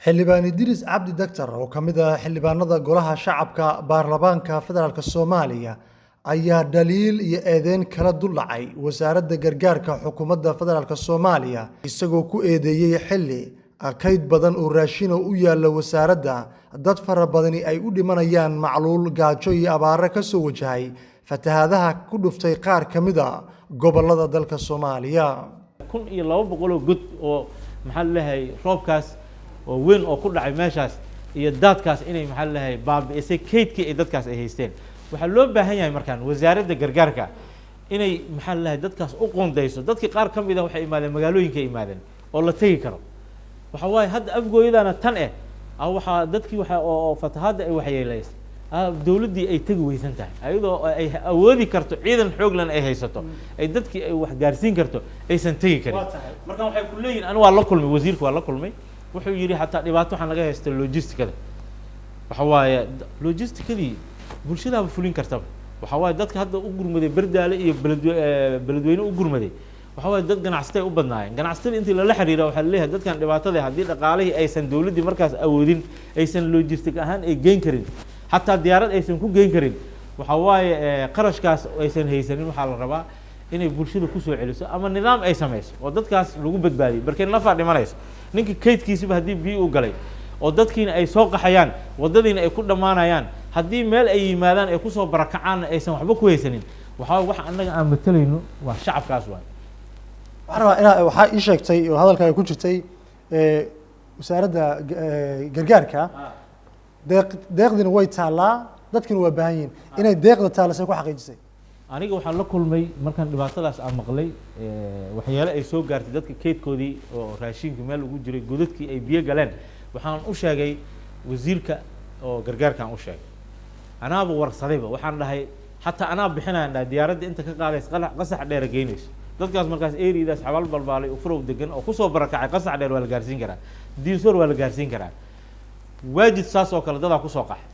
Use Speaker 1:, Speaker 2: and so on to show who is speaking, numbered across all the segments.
Speaker 1: xildhibaan Idris Cabdi Daktar oo ka mid ah xildhibaanada golaha shacabka baarlamaanka federaalka Soomaaliya ayaa dhaliil iyo eedeyn kala duldhacay wasaaradda gargaarka xukuumadda federaalka Soomaaliya isagoo ku eedeeyay xilli kayd badan oo raashin u yaala wasaaradda dad fara badani ay u dhimanayaan macluul gaajo iyo abaaro ka soo wajahay fatahaadaha ku dhuftay qaar ka mid ah gobollada dalka Soomaaliya
Speaker 2: 1200 god oo maxaa la leeyahay roobkaas oo weyn oo ku dhacay meeshaas iyo daadkaas inay maxaa la leeyahay baabi'isay kaydkii ay dadkaas ay haysteen waxa loo baahan yahay markaan wasaaradda gargaarka inay maxaa la leeyahay dadkaas u qoondayso dadkii qaar ka mid ah waxay imaadeen magaalooyinka imaadeen oo la tagi karo waxa waaye hadda afgooyadana tan waxa dadkii waxa oo fatahaada ay waxyeeleysay dawladdii ay tagi weysan tahay ayadoo ay awoodi karto ciidan xoog lan ay haysato ay dadkii ay wax gaarsiin karto aysan tagi karin marka waxay ku leeyihiin anigu waa la kulmay wasiirku waa la kulmay wuxuu yiri hatta dhibaato waxaan laga haystay logistikada waxa waaye logistikadii bulshada fulin kartaa waxa waaye dadka hadda u gurmaday bardaale iyo beledweyne u gurmaday waxa waaye dad ganacsato u badnaayeen ganacsatada intii la xiriira waxa la leeyahay dadkan dhibaatada hadii dhaqaalihii aysan dawladii markaas awoodin aysan logistik ahaan ay geyn karin hatta diyaarad aysan ku geyn karin waxa waaye qarashkaas aysan haysanin waxa la rabaa inay bulshada ku soo celiso ama nidaam ay sameeyso oo dadkaas lagu badbaadiyo barkeen la fadhimanayso ninka kaydkiisa hadii biyo u galay oo dadkiina ay soo qaxayaan wadadiina ay ku dhamaanayaan hadii meel ay yimaadaan ay ku soo barakacaan aysan waxba ku haysanin waxa anaga aan matalayno waa shacabkaas
Speaker 1: waxa ii sheegtay oo hadalkaaga ku jirtay wasaaradda gargaarka deeqdina way taalaa dadkina waa baahan yihiin inay deeqda taalasay ku xaqiijisay
Speaker 2: aniga waxaan la kulmay markaan dhibaatadaas aan maqlay waxyaalo ay soo gaartay dadka kaydkoodii oo raashinka meel ugu jiray godadkii ay biyo galeen waxaan u sheegay wasiirka oo gargaarkaan u sheegay anaaba warsadayba waxaan dhahay hataa anaa bixinayaan dhahay diyaaradda inta ka qaadaysa qasax dheer geynayso dadkaas markaas eeridaas xabal balbaalay u furow degan oo ku soo barakacay qasax dheer waa la gaarsiin karaa diisoor waa la gaarsiin karaa waajid saas oo kale dadaa ku soo qaxay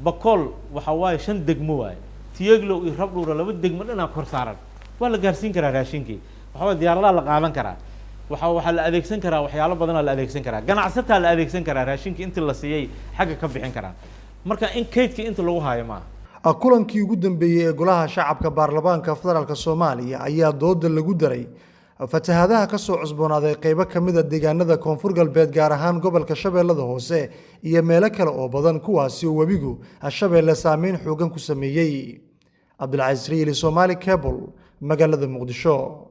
Speaker 2: bakool waxa waaye 5 degmo waaye tiyaglo iyo rabdhuura 2 degmo dhanaa kor saaran waa la gaarsiin karaa raashinkii waxa waa diyaaradaha la qaadan karaa waxa la adeegsan karaa waxyaalo badan la adeegsan karaa ganacsatada la adeegsan karaa raashinkii inta la siiyay xagga ka bixin karaan marka in kaydkii inta lagu haayo ma
Speaker 1: kulankii ugu dambeeyay ee golaha shacabka baarlamaanka federaalka Soomaaliya ayaa dooda lagu daray fatahaadaha ka soo cusboonaaday qaybo ka mid ah deegaanada koonfur galbeed gaar ahaan gobolka Shabeellada Hoose iyo meelo kale oo badan kuwaasi oo webigu Shabeelle saameyn xoogan ku sameeyay Abdulcaziz Riili Somali Cable magaalada Muqdisho.